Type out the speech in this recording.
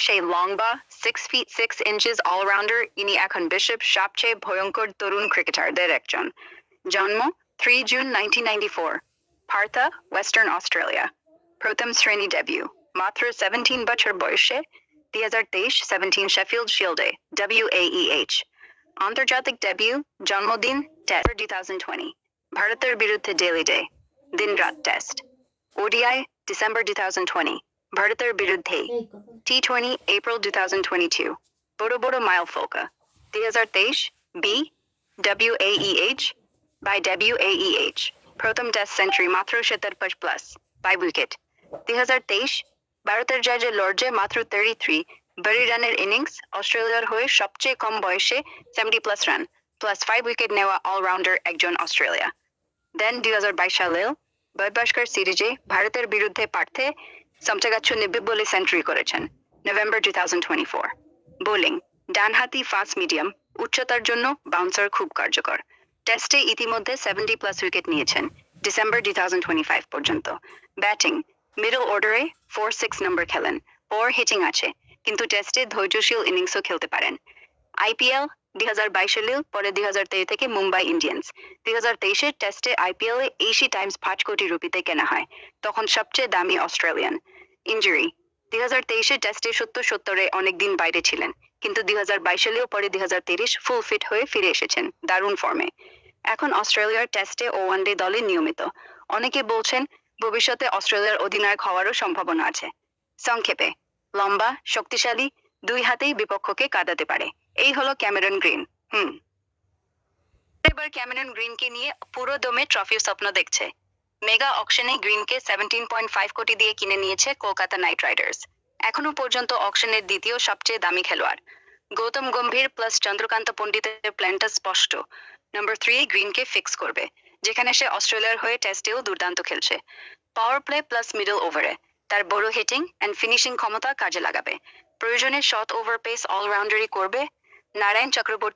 সেই লংবা 6 feet 6 inches allrounder, ইনি এখন বিশ্বের সবচেয়ে ভয়ঙ্কর তরুণ ক্রিকেটারদের একজন। জন্ম 3 জুন 1994, পার্থা, ওয়েস্টার্ন অস্ট্রেলিয়া। প্রথম শ্রেণী ডেবিউ মাত্র 17 বছর বয়সে 2023 17 শেফিল্ড শিল্ডে WAEH। আন্তর্জাতিক ডেবিউ জন্মদিন 10 2020 ভারতের বিরুদ্ধে ডেলি ডে দিন-রাত টেস্ট। ODI ডিসেম্বর 2020 ভারতের বিরুদ্ধে। T20 April 2022 বড় বড় মাইল ফলকা 2023 B WAEH by WAEH প্রথম টেস্ট সেঞ্চুরি মাত্র 70+ বাই উইকেট। 2023 ভারতের জয়ে লর্ডসে মাত্র 33 বড়ি রানের ইনিংস, অস্ট্রেলিয়ার হয়ে সবচেয়ে কম বয়সে 70+ রান প্লাস 5 উইকেট নেওয়া অলরাউন্ডার একজন অস্ট্রেলিয়া। দেন 2022 সালে বয়স্কর সিরিজে ভারতের বিরুদ্ধে পার্থে 90 বলে সেঞ্চুরি করেছেন নভেম্বর 2024। বোলিং ডানহাতি ফাস্ট মিডিয়াম, উচ্চতার জন্য বাউন্সার খুব কার্যকর। টেস্টে ইতিমধ্যে 70+ উইকেট নিয়েছেন ডিসেম্বর 2025 পর্যন্ত। ব্যাটিং মিডল অর্ডারে 4-6 নম্বর খেলেন, পাওয়ার হিটিং আছে, কিন্তু টেস্টে ধৈর্যশীল ইনিংসও খেলতে পারেন। IPL 2022 সালে পরে 2023 থেকে মুম্বাই ইন্ডিয়ান্স। 2023 টেস্টে IPL 80 টাইমস 5 কোটি রুপিতে কেনা হয়, তখন সবচেয়ে দামি অস্ট্রেলিয়ান। ইনজুরি 2023 টেস্টে 70-70 অনেকদিন বাইরে ছিলেন, কিন্তু 2022 সালেও পরে 2023 ফুল ফিট হয়ে ফিরে এসেছেন দারুণ ফর্মে। এখন অস্ট্রেলিয়ার টেস্টে ও ওয়ানডে দলে নিয়মিত। অনেকে বলছেন ভবিষ্যতে অস্ট্রেলিয়ার অধিনায়ক হওয়ারও সম্ভাবনা আছে। সংক্ষেপে লম্বা, শক্তিশালী, দুই হাতেই বিপক্ষকে কাঁদাতে পারে। এই হলো ক্যামেরন গ্রিন। এবার ক্যামেরন গ্রিনকে নিয়ে পুরো দমে ট্রফির স্বপ্ন দেখছে। মেগা অকশনে গ্রিনকে 17.5 কোটি দিয়ে কিনে নিয়েছে কলকাতা নাইট রাইডার্স। এখনো পর্যন্ত অকশনের দ্বিতীয় সবচেয়ে দামি খেলোয়াড়। গৌতম গম্ভীর প্লাস চন্দ্রকান্ত পণ্ডিতের প্ল্যানটা স্পষ্ট। নম্বর 3 গ্রিনকে ফিক্স করবে, যেখানে সে অস্ট্রেলিয়ার হয়ে টেস্টেও দুর্দান্ত খেলছে। পাওয়ার প্লে প্লাস মিডল ওভারে তার বড় হিটিং অ্যান্ড ফিনিশিং ক্ষমতা কাজে লাগাবে। প্রয়োজনে শর্ট ওভার পেস অলরাউন্ডারই করবে। নারায়ণ চক্রবর্তী